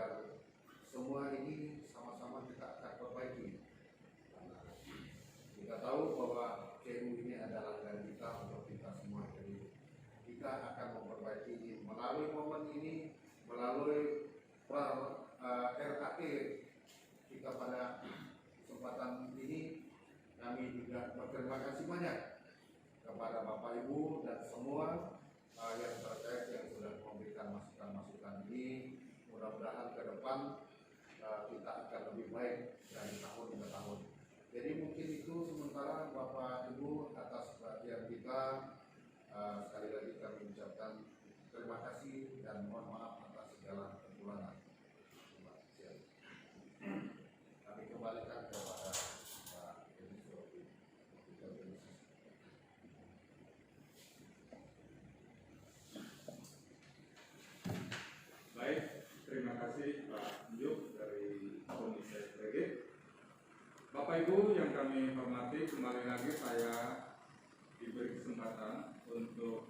agar semua ini sama-sama kita akan perbaiki. Karena kita tahu bahwa CU ini adalah langganan kita untuk kita semua. Jadi kita akan memperbaiki ini melalui momen ini, melalui RAT kita pada kesempatan ini. Kami juga berterima kasih banyak kepada Bapak Ibu dan semua yang terkait yang sudah memberikan masukan-masukan ini. Mudah-mudahan ke depan kita akan lebih baik dari tahun ke tahun. Jadi mungkin itu sementara Bapak Ibu atas perhatian kita. Sekali lagi kami ucapkan terima kasih dan mohon maaf atas segala kekurangan. Kami kembalikan kepada Pak Edi Surobi. Baik, terima kasih Pak Juk dari Komisi SPG. Bapak Ibu yang kami hormati, kembali lagi saya diberi kesempatan untuk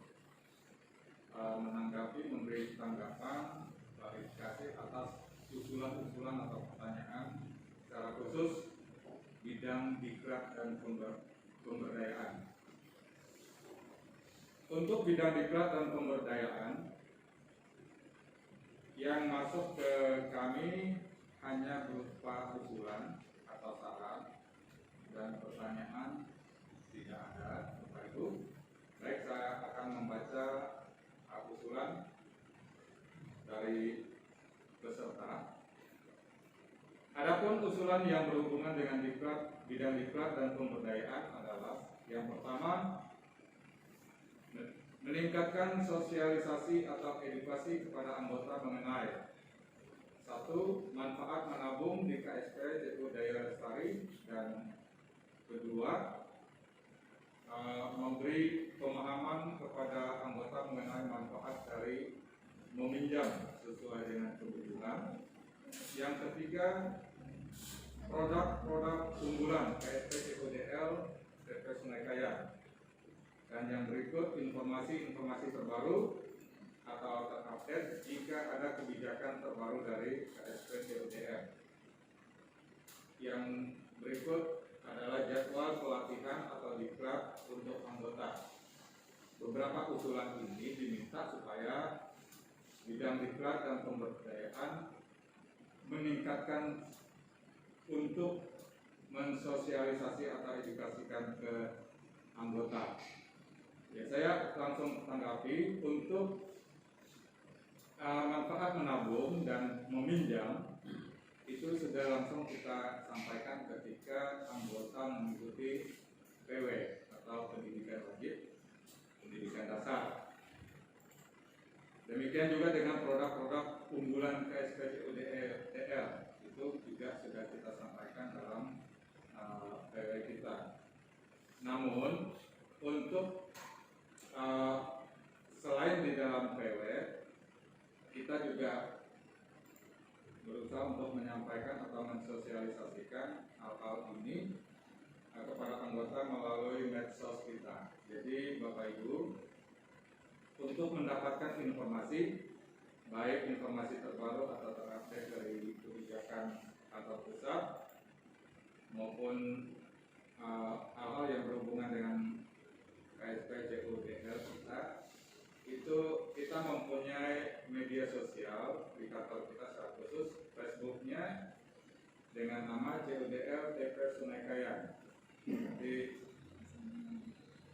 menanggapi, memberi tanggapan, klarifikasi atas usulan-usulan atau pertanyaan secara khusus bidang diklat dan pemberdayaan. Untuk bidang diklat dan pemberdayaan yang masuk ke kami hanya berupa usulan atau saran dan pertanyaan tidak ada, Bapak Ibu. Baik, saya akan membaca usulan dari peserta. Adapun usulan yang berhubungan dengan diklat, bidang diklat dan pemberdayaan adalah yang pertama, meningkatkan sosialisasi atau edukasi kepada anggota mengenai satu, manfaat menabung di KSP JU Daya Lestari, dan kedua, memberi pemahaman kepada anggota mengenai manfaat dari meminjam sesuai dengan kebutuhan. Yang ketiga, produk-produk unggulan KSP JUDL TP Sungai Kayan. Dan yang berikut, informasi-informasi terbaru atau terupdate jika ada kebijakan terbaru dari KSP JUDL. Yang berikut adalah jadwal pelatihan atau diklat untuk anggota. Beberapa usulan ini diminta supaya bidang diklat dan pemberdayaan meningkatkan untuk mensosialisasi atau edukasikan ke anggota. Ya, saya langsung tanggapi untuk manfaat menabung dan meminjam. Itu sudah langsung kita sampaikan ketika anggota mengikuti PW atau pendidikan wajib, pendidikan dasar. Demikian juga dengan produk-produk unggulan KSP JUDL, itu juga sudah kita sampaikan dalam PW kita. Namun untuk selain di dalam PW, kita juga berusaha untuk menyampaikan atau mensosialisasikan hal-hal ini kepada anggota melalui medsos kita. Jadi Bapak Ibu, untuk mendapatkan informasi, baik informasi terbaru atau terupdate dari kebijakan atau pusat maupun hal-hal yang berhubungan dengan KSP JUDL kita, itu kita mempunyai media sosial di kantor kita secara khusus, Facebooknya dengan nama JUDL TP Sungai Kayan. Jadi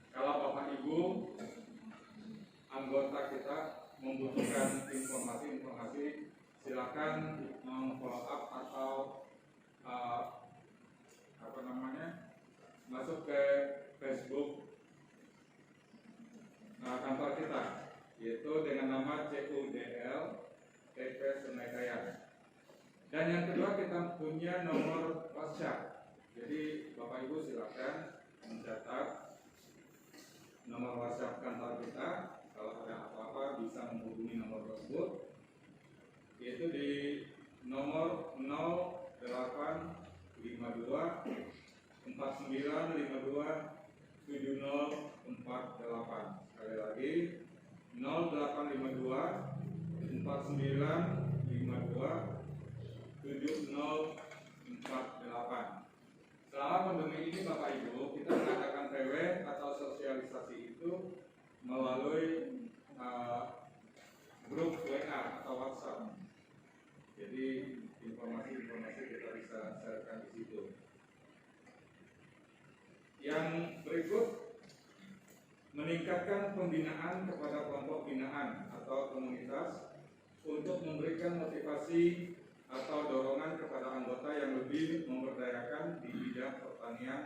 kalau Bapak Ibu anggota kita membutuhkan informasi-informasi, silakan follow up atau masuk ke Facebook kantor kita, yaitu dengan nama JUDL TP Sungai Kayan. Dan yang kedua, kita punya nomor WhatsApp. Jadi Bapak Ibu silakan mencatat nomor WhatsApp kantor kita. Kalau ada apa-apa bisa menghubungi nomor tersebut, yaitu di nomor 0852 4952 7048. Sekali lagi 0852 4952 048. Selama pandemi ini Bapak Ibu, kita mengadakan PW atau sosialisasi itu melalui grup WA atau WhatsApp. Jadi informasi-informasi kita bisa sharekan di situ. Yang berikut, meningkatkan pembinaan kepada kelompok binaan atau komunitas untuk memberikan motivasi atau dorongan kepada anggota yang lebih memberdayakan di bidang pertanian,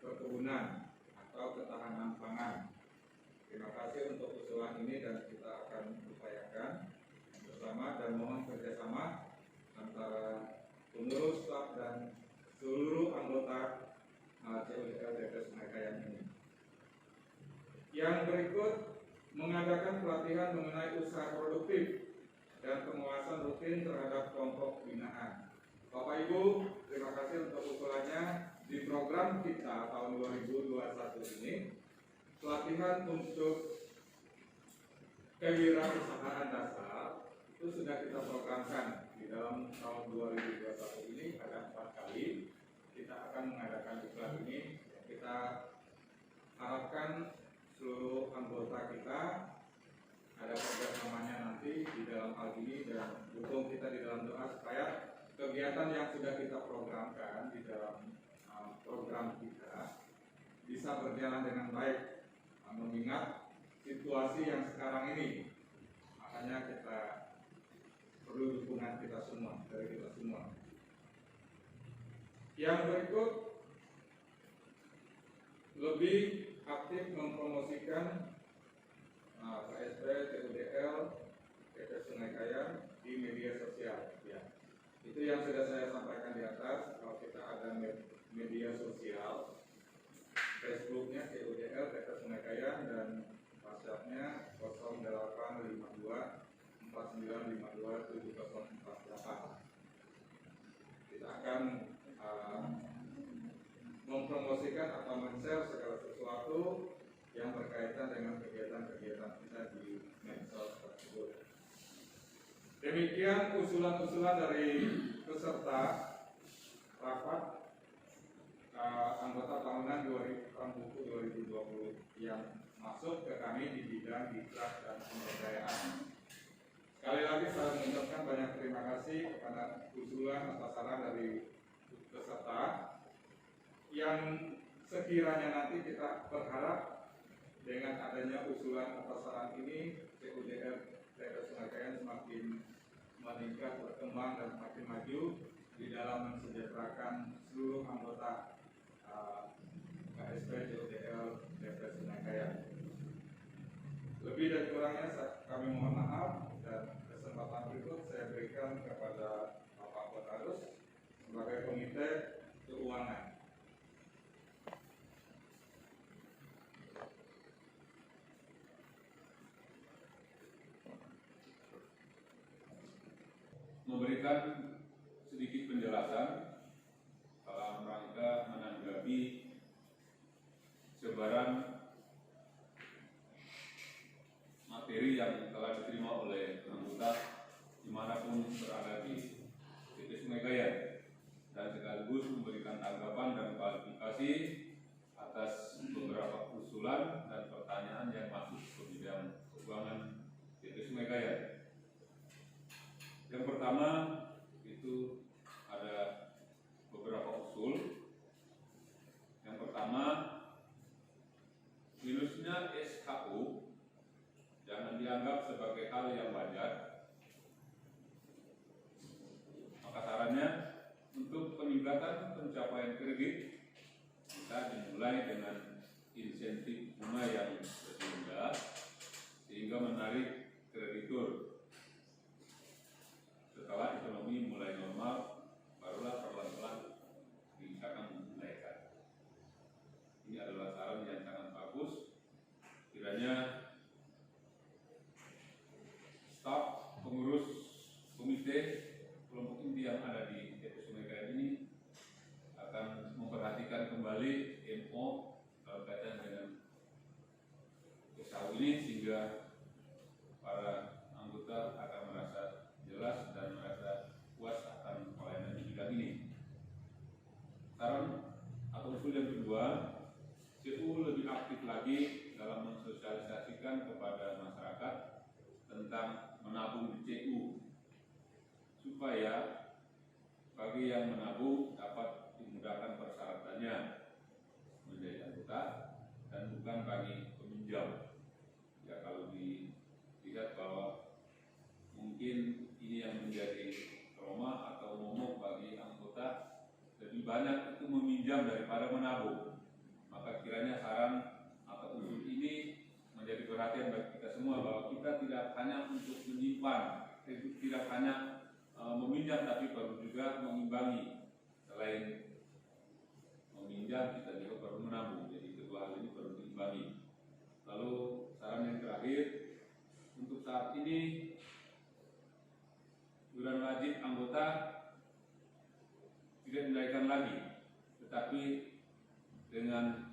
perkebunan, atau ketahanan pangan. Terima kasih untuk usulan ini dan kita akan upayakan bersama dan mohon kerjasama antara pengurus, staf, dan seluruh anggota CUDL DP Sungai Kayan ini. Yang berikut, mengadakan pelatihan mengenai usaha produktif dan penguasaan rutin terhadap kelompok binaan. Bapak Ibu, terima kasih untuk usulannya. Di program kita tahun 2021 ini, pelatihan untuk kewirausahaan dasar itu sudah kita programkan. Di dalam tahun 2021 ini ada 4 kali kita akan mengadakan iklan ini. Kita harapkan seluruh anggota kita ada kerjasamanya nanti di dalam hal ini dan dukung kita di dalam doa supaya kegiatan yang sudah kita programkan di dalam program kita bisa berjalan dengan baik, mengingat situasi yang sekarang ini. Makanya kita perlu dukungan kita semua, dari kita semua. Yang berikut, lebih aktif mempromosikan KSP, CUDL, DP Sungai Kayan di media sosial. Ya. Itu yang sudah saya sampaikan di atas. Kalau kita ada media sosial, Facebooknya CUDL, DP Sungai Kayan, dan WhatsAppnya 0852 4952 7048. Kita akan mempromosikan atau men-share segala sesuatu yang berkaitan dengan kegiatan-kegiatan kita di medsos tersebut. Demikian usulan-usulan dari peserta rapat anggota tahunan 2020 yang masuk ke kami di bidang diklat dan pemberdayaan. Sekali lagi saya mengucapkan banyak terima kasih kepada usulan atau saran dari peserta yang sekiranya nanti kita berharap dengan adanya usulan atau saran ini CUDL DP Sungai Kayan semakin meningkat, berkembang, dan semakin maju di dalam mensejahterakan seluruh anggota KSP CUDL DP Sungai Kayan. Lebih dan kurangnya kami mohon maaf, dan kesempatan berikut saya berikan kepada Bapak Kotarus sebagai Komite Keuangan. Memberikan sedikit penjelasan dalam rangka menanggapi sebaran materi yang telah diterima oleh anggota dimanapun berada di DP Sungai Kayan, dan sekaligus memberikan tanggapan dan klarifikasi atas beberapa usulan dan pertanyaan yang masuk ke bidang keuangan DP Sungai Kayan. Yang pertama itu ada beberapa usul. Yang pertama, minusnya SKU jangan dianggap sebagai hal yang wajar. Maka sarannya untuk peningkatan pencapaian kredit bisa dimulai dengan insentif bunga yang lebih rendah sehingga menarik kreditur. Setelah ekonomi mulai normal, barulah perlahan-lahan diusahakan menaikkan. Ini adalah saran yang sangat bagus. Kiranya staf, pengurus, komite, kelompok inti yang ada di DP Sungai Kayan ini akan memperhatikan kembali MO berkaitan dengan lagi dalam mensosialisasikan kepada masyarakat tentang menabung di CU, supaya bagi yang menabung dapat dimudahkan persyaratannya menjadi anggota dan bukan bagi peminjam. Ya, kalau dilihat bahwa mungkin ini yang menjadi trauma atau momok bagi anggota, lebih banyak itu meminjam daripada menabung. Maka kiranya saran atau usul ini menjadi perhatian bagi kita semua, bahwa kita tidak hanya untuk menyimpan, tidak hanya meminjam, tapi perlu juga mengimbangi. Selain meminjam, kita juga perlu menabung. Jadi kedua hal ini perlu diimbangi. Lalu saran yang terakhir, untuk saat ini iuran wajib anggota tidak dinaikkan lagi, tetapi dengan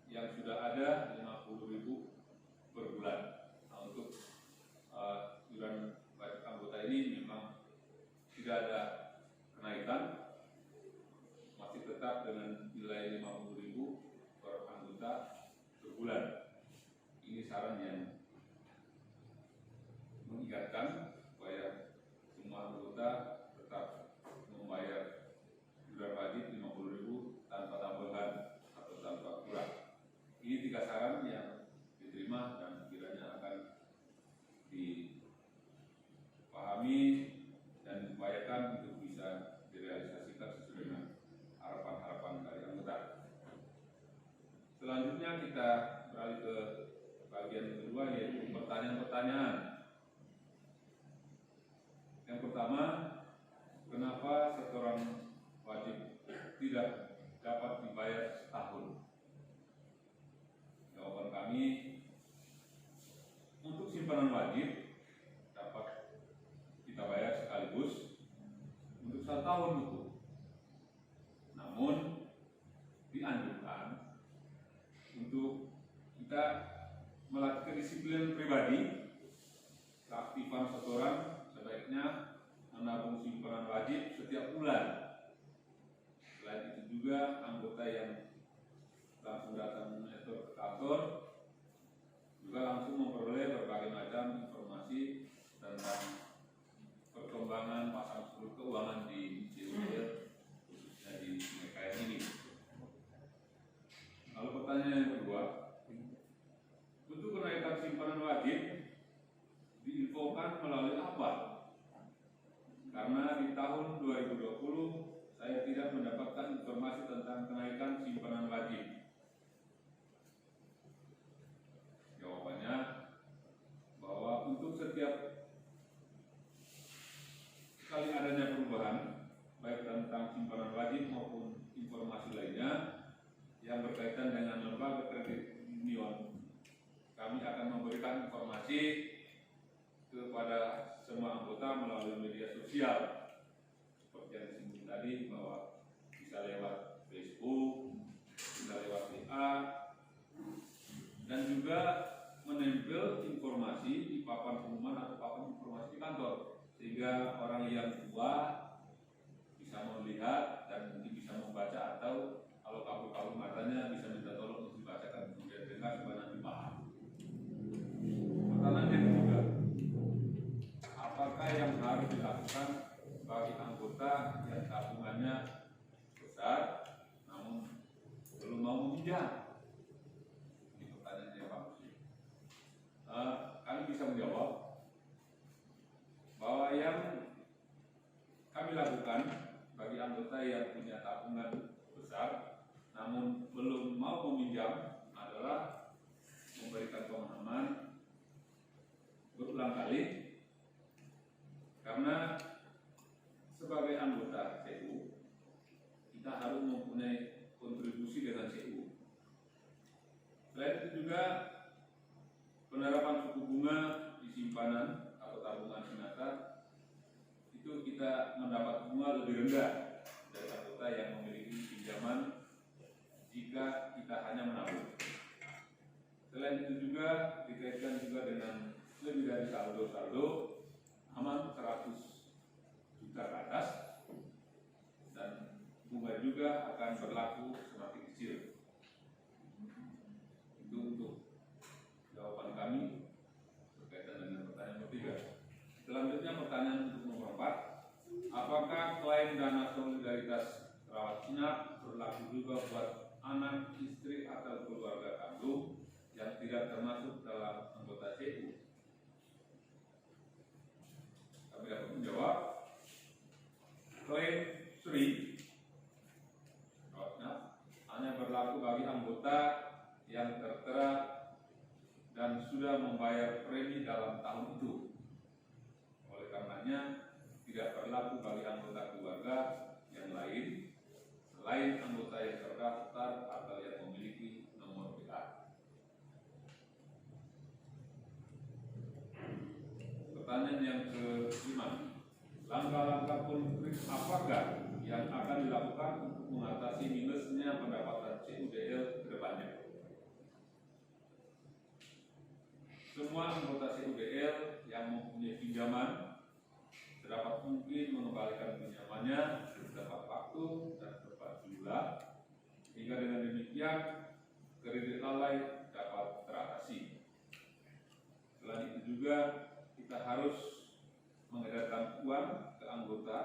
yang sudah ada 50.000 per bulan. Nah, untuk iuran wajib anggota ini memang tidak ada kenaikan, masih tetap dengan nilai 50.000 per anggota per bulan. Ini saran yang mengingatkan supaya semua anggota tetap membayar iuran wajib 50.000 tanpa tambahan atau tanpa kurang. Ini 3 saran yang diterima dan kiranya akan dipahami dan diupayakan untuk bisa direalisasikan sesuai dengan harapan-harapan dari anggota. Selanjutnya kita beralih ke bagian kedua, yaitu pertanyaan-pertanyaan. Yang pertama, kenapa setoran wajib tidak dapat dibayar setahun? Jawaban kami, untuk simpanan wajib dapat kita bayar sekaligus untuk 1 tahun itu. Namun dianjurkan untuk kita melatih kedisiplinan pribadi, keaktifan setoran, sebaiknya menabung simpanan wajib setiap bulan. Selain itu juga anggota yang langsung datang menyetor ke kantor juga langsung memperoleh berbagai macam informasi tentang perkembangan pasar struktur keuangan di CUL, khususnya di Sungai ini. Lalu pertanyaan yang kedua, untuk kenaikan simpanan wajib diinfokan melalui apa? Karena di tahun 2020 saya tidak mendapatkan informasi tentang kenaikan simpanan wajib. Jawabannya, bahwa untuk setiap kali adanya perubahan, baik tentang simpanan wajib maupun informasi lainnya yang berkaitan dengan lembaga kredit union, kami akan memberikan informasi kepada semua anggota melalui media sosial, seperti yang disebut tadi, bahwa bisa lewat Facebook, bisa lewat WA, dan juga menempel informasi di papan pengumuman atau papan informasi di kantor, sehingga orang yang tua bisa melihat dan mungkin bisa membaca, atau kalau kabur-kabur matanya bisa minta tolong untuk dibacakan, kemudian dengar supaya nanti paham. Pertanyaan yang ketiga, apakah yang harus dilakukan bagi anggota yang tabungannya besar namun belum mau meminjam? Ini pertanyaan yang bagus. Kami bisa menjawab bahwa yang kami lakukan bagi anggota yang punya tabungan besar namun belum mau meminjam adalah memberikan pemahaman berulang kali, karena sebagai anggota CU kita harus mempunyai kontribusi dengan CU. Selain itu juga penerapan suku bunga di simpanan atau tabungan Sinata itu kita mendapat bunga lebih rendah dari anggota yang memiliki pinjaman jika kita hanya menabung. Selain itu juga dikaitkan juga dengan lebih dari saldo aman 100 juta ke atas, dan bunga juga akan berlaku semakin kecil. Itu untuk pertanyaan untuk nomor 4. Apakah klaim dana solidaritas rawat inap berlaku juga buat anak, istri, atau keluarga kandung yang tidak termasuk dalam anggota CU? Kami dapat menjawab, klaim Sri rawat inap hanya berlaku bagi anggota yang tertera dan sudah membayar premi dalam tahun itu. Oleh karenanya, tidak berlaku bagi anggota keluarga yang lain selain anggota yang terdaftar atau yang memiliki nomor WA. Pertanyaan yang ke-5, langkah-langkah konkret apakah yang akan dilakukan untuk mengatasi minusnya pendapatan CUDL ke depannya? Semua anggota CUDL yang mempunyai pinjaman sedapat mungkin mengembalikan pinjamannya tepat waktu dan tepat jumlah, hingga dengan demikian kredit lalai dapat teratasi. Selain itu juga kita harus mengedarkan uang ke anggota,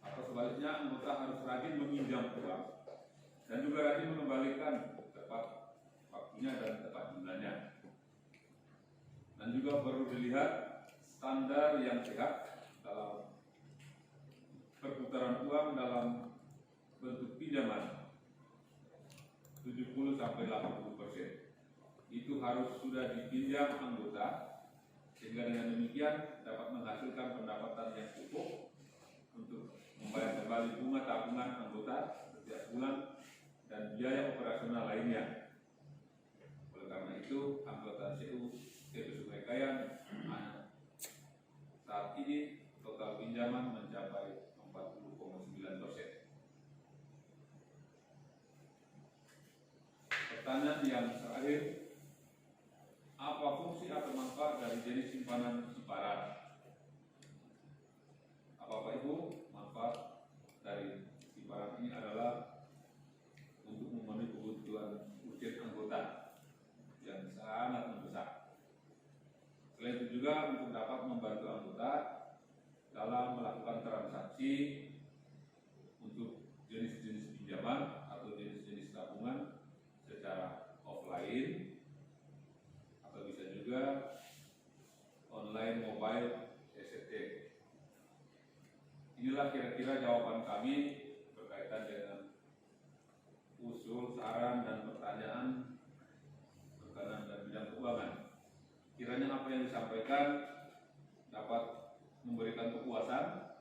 atau sebaliknya anggota harus rajin meminjam uang dan juga rajin mengembalikan tepat waktunya dan tepat jumlahnya. Dan juga perlu dilihat standar yang sehat dalam perputaran uang dalam bentuk pinjaman 70-80%. Itu harus sudah dipinjam anggota, sehingga dengan demikian dapat menghasilkan pendapatan yang cukup untuk membayar kembali bunga tabungan anggota setiap bulan dan biaya operasional lainnya. Oleh karena itu, anggota CU TP Sungai Kayan saat ini total pinjaman mencapai 40,9%. Pertanyaan yang terakhir, apa fungsi atau manfaat dari jenis simpanan Siparan? Bapak Ibu, manfaat dari Siparan ini adalah untuk memenuhi kebutuhan urgent anggota yang sangat mendesak. Selain itu juga untuk dapat membantu anggota dalam melakukan transaksi untuk jenis-jenis pinjaman atau jenis-jenis tabungan secara offline, atau bisa juga online mobile SFT. Inilah kira-kira jawaban kami berkaitan dengan usul, saran, dan pertanyaan berkenaan dengan bidang keuangan. Kiranya apa yang disampaikan dapat memberikan kepuasan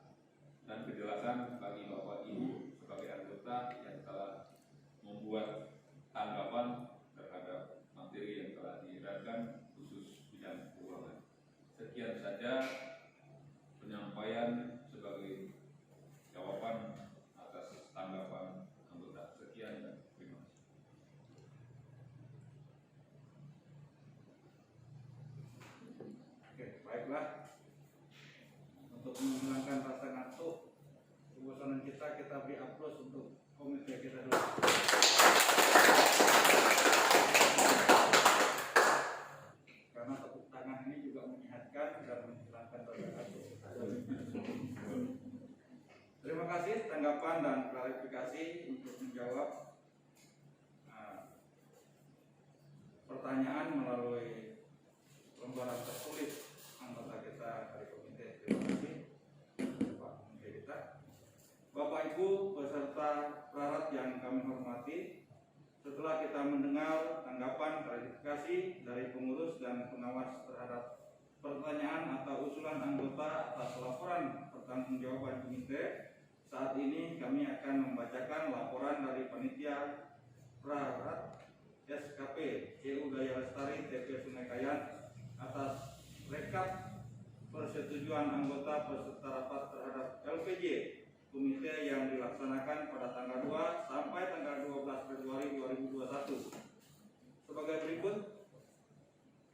dan kejelasan bagi Bapak Ibu sebagai anggota yang telah membuat tanggapan terhadap materi yang telah diedarkan khusus bidang keuangan. Sekian saja penyampaian sebagai jawaban atas tanggapan anggota. Sekian dan terima kasih. Oke, baiklah. Untuk menghilangkan rasa ngantuk, kebosanan kita beri aplaus untuk komite kita dulu. Karena tepuk tangan ini juga menyehatkan dan menghilangkan rasa ngantuk. Terima kasih tanggapan dan klarifikasi untuk menjawab pertanyaan melalui lembaran tertulis anggota kita dari komite. Terima kasih Pak komite kita. Bapak Ibu beserta perarat yang kami hormati, setelah kita mendengar tanggapan klarifikasi dari pengurus dan pengawas terhadap pertanyaan atau usulan anggota atas laporan pertanggungjawaban komite, saat ini kami akan membacakan laporan dari panitia perarat SKP CU Daya Lestari TP Sungai Kayan atas rekap persetujuan anggota peserta rapat terhadap LPJ komite yang dilaksanakan pada tanggal 2 sampai tanggal 12 Februari 2021 sebagai berikut.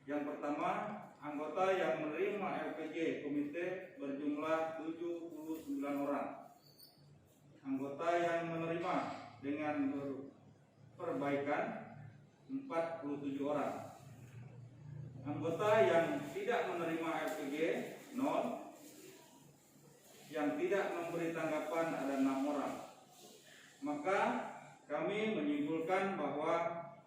Yang pertama, anggota yang menerima LPJ komite berjumlah 79 orang. Anggota yang menerima dengan perbaikan 47 orang. Anggota yang tidak menerima LPG 0. yang tidak memberi tanggapan ada 6 orang. Maka kami menyimpulkan bahwa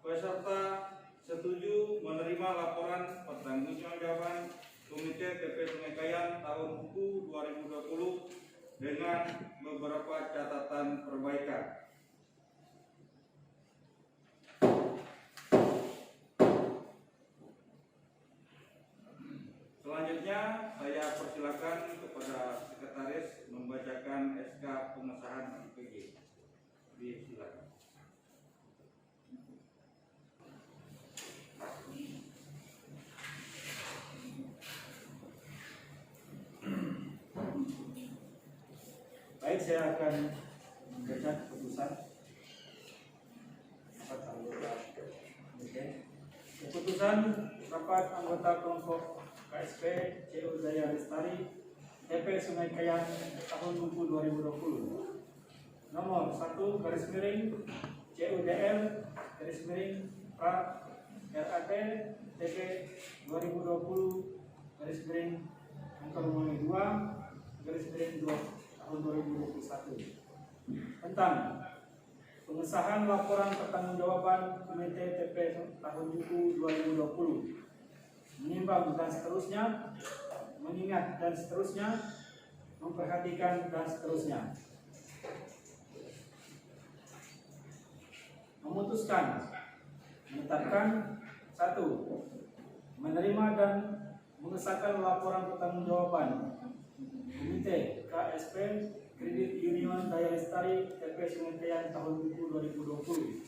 peserta setuju menerima laporan pertanggungjawaban Komite TP Sungai Kayan tahun buku 2020 dengan beberapa catatan perbaikan. Selanjutnya saya persilakan kepada sekretaris membacakan SK pengesahan IPG. Silakan. Baik, saya akan membaca keputusan rapat anggota. Keputusan rapat anggota kelompok KSP CU Daya Lestari TP Sungai Kayan tahun buku 2020. Nomor 1 garis miring CUDL garis miring pra RAT TP 2020 garis miring angka 2 garis miring 2 tahun 2021 tentang pengesahan laporan pertanggungjawaban Komite TP tahun buku 2020, menimbang dan seterusnya, mengingat dan seterusnya, memperhatikan dan seterusnya. Memutuskan menetapkan 1. Menerima dan mengesahkan laporan pertanggungjawaban Komite KSP Kredit Union Daya Lestari TP Sungai Kayan tahun buku 2020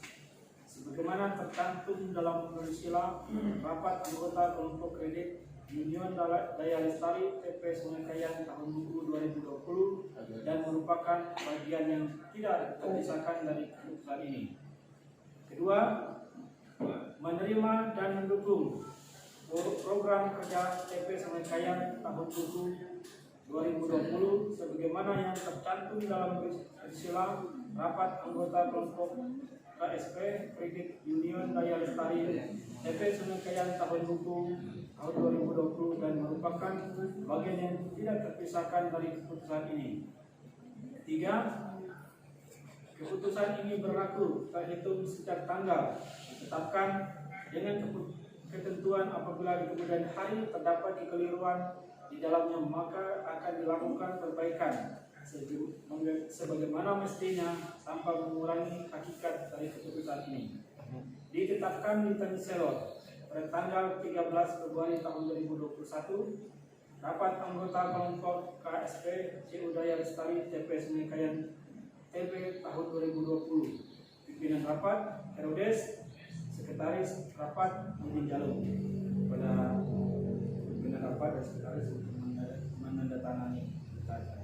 sebagaimana tercantum dalam sila rapat anggota kelompok kredit Union Daya Lestari TP Sungai Kayan tahun buku 2020 dan merupakan bagian yang tidak terpisahkan dari keputusan ini. Kedua, menerima dan mendukung program kerja TP Sungai Kayan tahun buku 2020 sebagaimana yang tercantum dalam sila rapat anggota kelompok KSP Kredit Union Daya Lestari TP Sungai Kayan tahun buku tahun 2020 dan merupakan bagian yang tidak terpisahkan dari keputusan ini. Ketiga, keputusan ini berlaku terhitung sejak tanggal ditetapkan dengan ketentuan apabila di kemudian hari terdapat kekeliruan di dalamnya maka akan dilakukan perbaikan sebagaimana mestinya tanpa mengurangi hakikat dari keputusan ini. Ditetapkan di Tanselor pada tanggal 13 Februari tahun 2021, rapat anggota kelompok KSP CU Daya Lestari TP Sungai Kayan TP tahun 2020. Pimpinan rapat Herodes, sekretaris rapat Budi Jaluk. Pada pimpinan rapat dan sekretaris untuk menandatangani berita acara.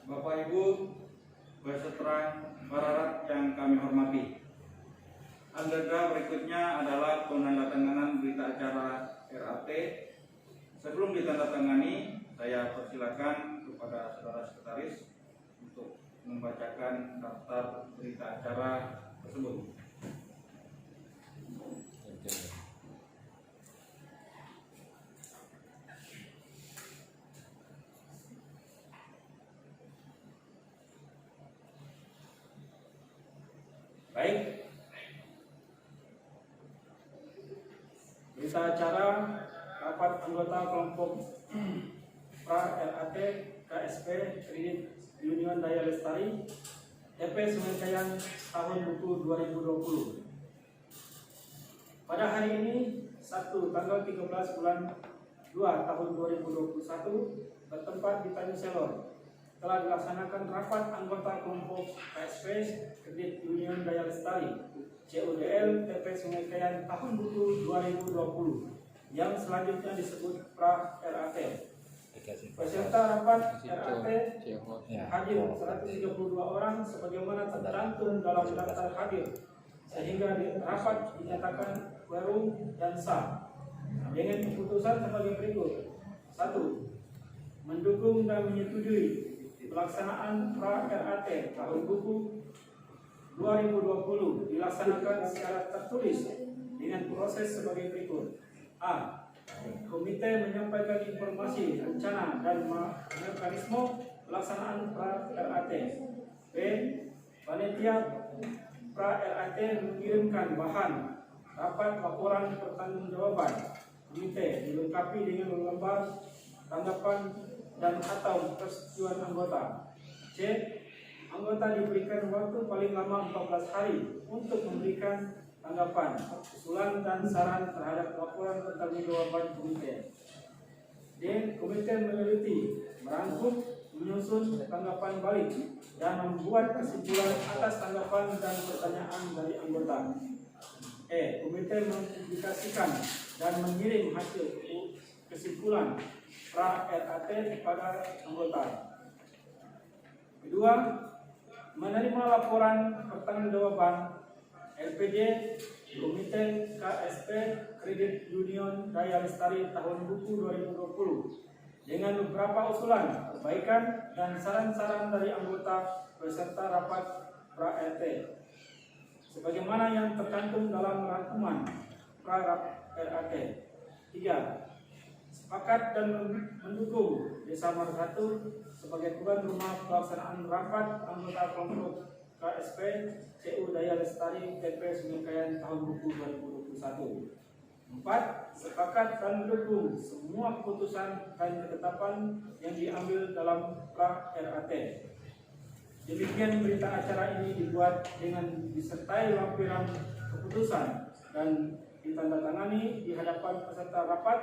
Bapak Ibu beserta para yang kami hormati, agenda berikutnya adalah penandatanganan berita acara RAT. Sebelum ditandatangani, saya persilakan kepada saudara sekretaris untuk membacakan daftar berita acara tersebut. Baik, berita acara rapat anggota kelompok pra RAT KSP Kredit Union Daya Lestari TP Sungai Kayan tahun buku 2020. Pada hari ini, Sabtu tanggal 13 bulan 2 tahun 2021 bertempat di Tanjung Selor telah dilaksanakan rapat anggota kelompok KSP Kredit Union Daya Lestari CUDL TP Sungai Kayan tahun buku 2020 yang selanjutnya disebut pra-RAT. Peserta rapat RAT hadir 132 orang sebagaimana tercantum dalam daftar hadir, sehingga rapat dinyatakan quorum dan sah dengan keputusan sebagai berikut. 1. Mendukung dan menyetujui pelaksanaan pra-RAT tahun buku 2020 dilaksanakan secara tertulis dengan proses sebagai berikut. A. Komite menyampaikan informasi, rencana, dan mekanisme pelaksanaan pra-RAT. B. Panitia pra-RAT mengirimkan bahan rapat laporan pertanggungjawaban komite dilengkapi dengan lembar tanggapan dan atau persetujuan anggota. C. Anggota diberikan waktu paling lama 14 hari untuk memberikan tanggapan, usulan, dan saran terhadap laporan pertanggungjawaban komite. D. Komite meneliti, merangkum, menyusun tanggapan balik, dan membuat kesimpulan atas tanggapan dan pertanyaan dari anggota. E. Komite mempublikasikan dan mengirim hasil kesimpulan pra-RAT kepada anggota. Kedua, menerima laporan pertanggungjawaban LPD Komite KSP Kredit Union Daya Lestari tahun buku 2020 dengan beberapa usulan, perbaikan, dan saran-saran dari anggota peserta rapat pra-RAT sebagaimana yang tercantum dalam rangkuman pra-RAT. 3. Sepakat dan mendukung Desa Margatu sebagai tuan rumah pelaksanaan rapat anggota kelompok KSP CU Daya Lestari TP Sungai Kayan tahun buku 2021. 4. Sepakat dan mendukung semua keputusan dan ketetapan yang diambil dalam pra-RAT. Demikian berita acara ini dibuat dengan disertai lampiran keputusan dan ditandatangani di hadapan peserta rapat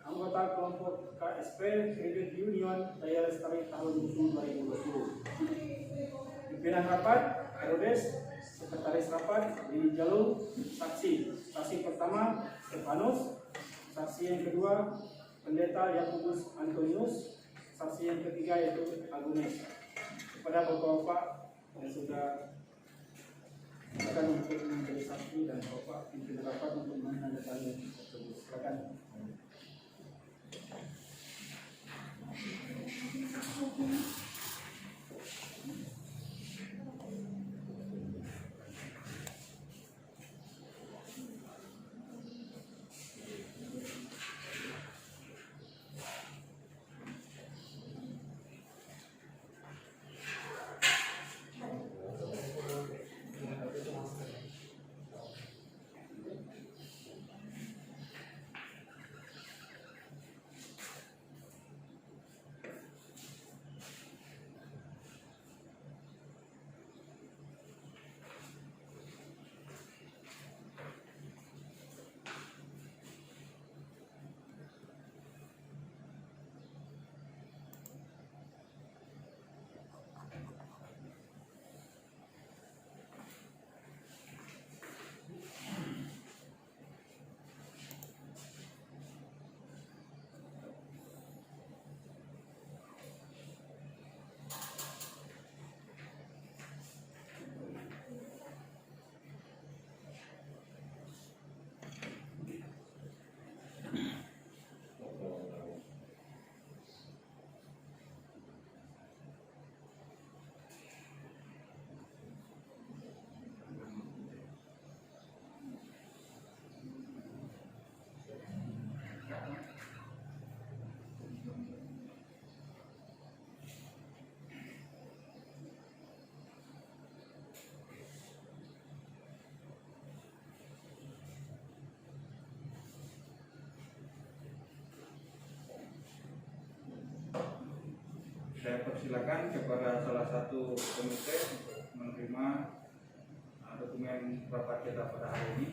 anggota kelompok KSP Kredit Union Daya Lestari tahun 2020. Pimpinan rapat Herodes, Sekretaris Rapat Dini Jalung, saksi pertama Stefanus, saksi yang kedua Pendeta Yakobus Antonius, saksi yang ketiga yaitu Agnes. Kepada bapak-bapak yang sudah akan untuk menjadi saksi dan bapak pimpinan rapat untuk menandatangani tersebut, silakan. Saya persilakan kepada salah satu komite untuk menerima dokumen rapat kita pada hari ini.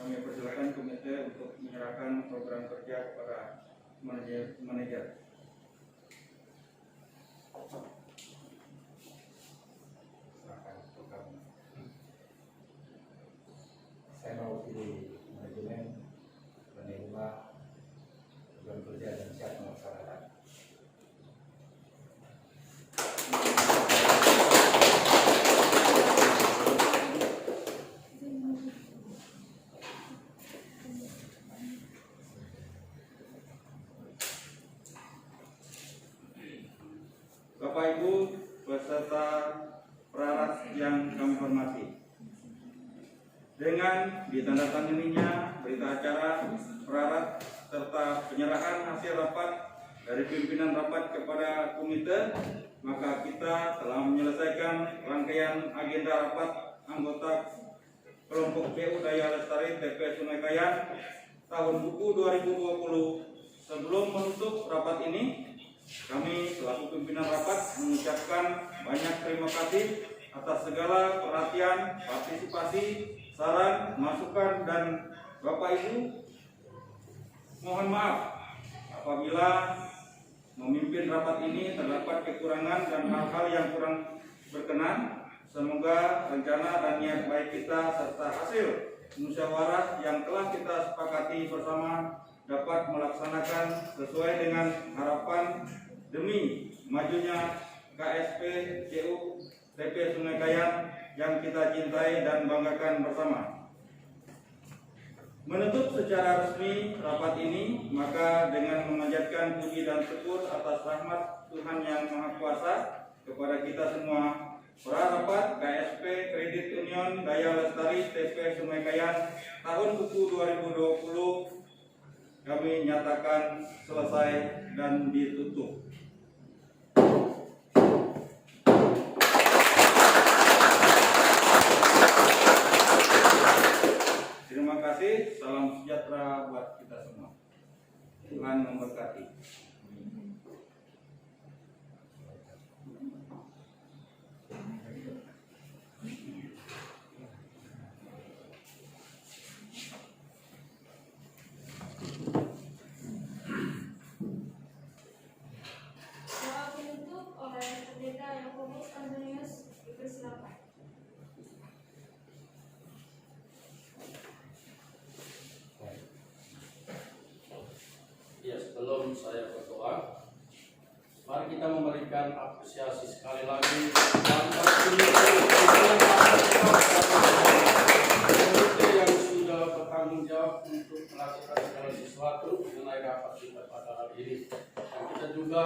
kami persilakan komite untuk menyerahkan program kerja kepada manajer. Saya mewakili manajemen menerima program kerja dan siap melaksanakan. Bapak Ibu beserta perarat yang kami hormati, dengan ditandatanganinya berita acara perarat serta penyerahan hasil rapat dari pimpinan rapat kepada komite, maka kita telah menyelesaikan rangkaian agenda rapat anggota kelompok PU Daya Lestari TP Sungai Kayan tahun buku 2020. Sebelum menutup rapat ini, kami selaku pimpinan rapat mengucapkan banyak terima kasih atas segala perhatian, partisipasi, saran, masukan, dan Bapak Ibu mohon maaf apabila memimpin rapat ini terdapat kekurangan dan hal-hal yang kurang berkenan. Semoga rencana dan niat baik kita serta hasil musyawarah yang telah kita sepakati bersama dapat melaksanakan sesuai dengan harapan demi majunya KSP CU TP Sungai Kayan yang kita cintai dan banggakan bersama. Menutup secara resmi rapat ini, maka dengan memanjatkan puji dan syukur atas rahmat Tuhan Yang Maha Kuasa kepada kita semua, prarapat KSP Kredit Union Daya Lestari TP Sungai Kayan tahun buku 2020 kami nyatakan selesai dan ditutup. Terima kasih, salam sejahtera buat kita semua. Tuhan memberkati. Doa penutup oleh Pendeta Yakobus Antonius, dipersilakan. Ya, sebelum saya berdoa, mari kita memberikan apresiasi sekali lagi dan komite yang sudah bertanggung jawab untuk melakukan segala sesuatu mengenai rapat kita pada hari ini. Dan kita juga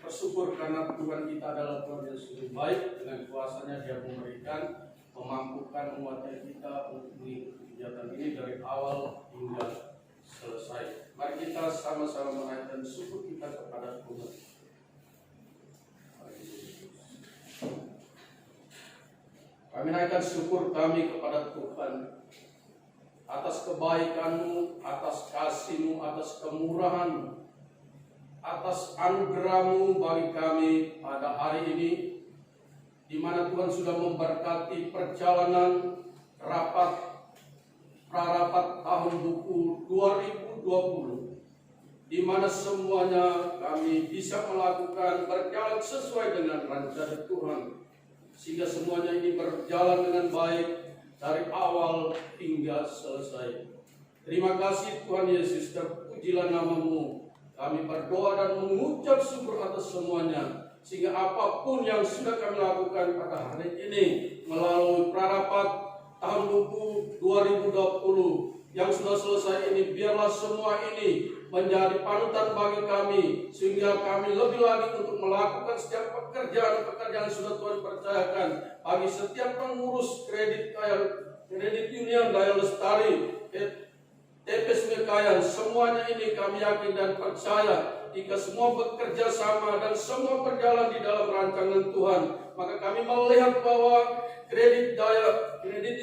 bersyukur karena Tuhan kita adalah Tuhan yang sungguh baik, dengan kuasanya Dia memberikan, memampukan menguatkan kita untuk mengikuti kegiatan ini dari awal hingga selesai. Mari kita sama-sama menaikkan syukur kita kepada Tuhan. Kami naikkan syukur kami kepada Tuhan atas kebaikan-Mu, atas kasih-Mu, atas kemurahan-Mu, atas anugerah-Mu bagi kami pada hari ini, di mana Tuhan sudah memberkati perjalanan prarapat tahun buku 2020, di mana semuanya kami bisa melakukan berjalan sesuai dengan rencana Tuhan, sehingga semuanya ini berjalan dengan baik dari awal hingga selesai. Terima kasih Tuhan Yesus, terpujilah nama-Mu. Kami berdoa dan mengucap syukur atas semuanya, sehingga apapun yang sudah kami lakukan pada hari ini melalui prarapat tahun buku 2020 yang sudah selesai ini, biarlah semua ini menjadi panutan bagi kami, sehingga kami lebih lagi untuk melakukan setiap pekerjaan-pekerjaan yang sudah Tuhan percayakan bagi setiap pengurus kredit union Daya Lestari TP Sungai Kayan. Semuanya ini kami yakin dan percaya jika semua bekerja sama dan semua berjalan di dalam rancangan Tuhan, maka kami melihat bahwa kredit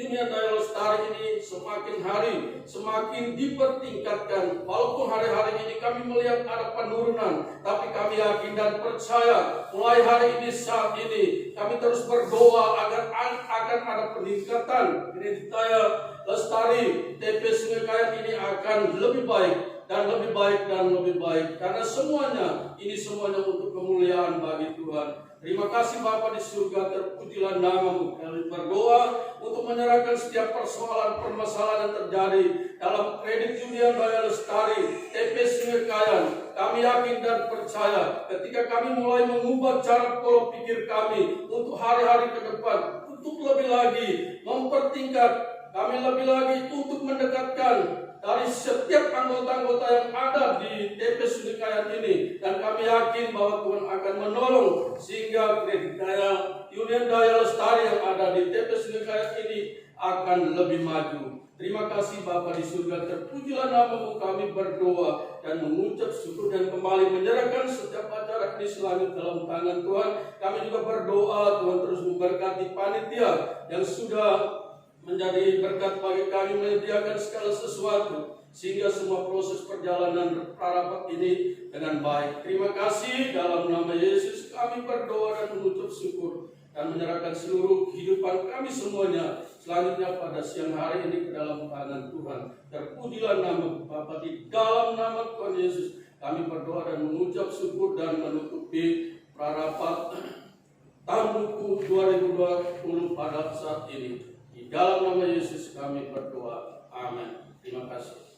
union Daya Lestari ini semakin hari semakin dipertingkatkan. Walaupun hari-hari ini kami melihat ada penurunan, tapi kami yakin dan percaya mulai hari ini, saat ini kami terus berdoa agar akan ada peningkatan. Kredit Daya Lestari TP Sungai Kayan ini akan lebih baik dan lebih baik dan lebih baik, karena ini semuanya untuk kemuliaan bagi Tuhan. Terima kasih Bapa di surga, terpujilah nama-Mu. Kami berdoa untuk menyerahkan setiap persoalan permasalahan yang terjadi dalam Kredit Union Daya Lestari TP Sungai Kayan. Kami yakin dan percaya ketika kami mulai mengubah cara pola pikir kami untuk hari-hari ke depan, untuk lebih lagi mempertingkat, kami lebih lagi untuk mendekatkan dari setiap anggota-anggota yang ada di TP Sungai Kayan ini, dan kami yakin bahwa Tuhan akan menolong sehingga Kredit Daya Union Daya Lestari yang ada di TP Sungai Kayan ini akan lebih maju. Terima kasih Bapa di surga, terpujilah nama-Mu. Kami berdoa dan mengucap syukur dan kembali menyerahkan setiap acara ini selanjutnya dalam tangan Tuhan. Kami juga berdoa Tuhan terus memberkati panitia yang sudah menjadi berkat bagi kami, menyediakan segala sesuatu sehingga semua proses perjalanan prarapat ini dengan baik. Terima kasih, dalam nama Yesus kami berdoa dan mengucap syukur dan menyerahkan seluruh kehidupan kami semuanya selanjutnya pada siang hari ini ke dalam tangan Tuhan. Terpujilah nama Bapa, di dalam nama Tuhan Yesus kami berdoa dan mengucap syukur dan menutupi prarapat tahun buku 2020 pada saat ini. Di dalam nama Yesus kami berdoa. Amin. Terima kasih.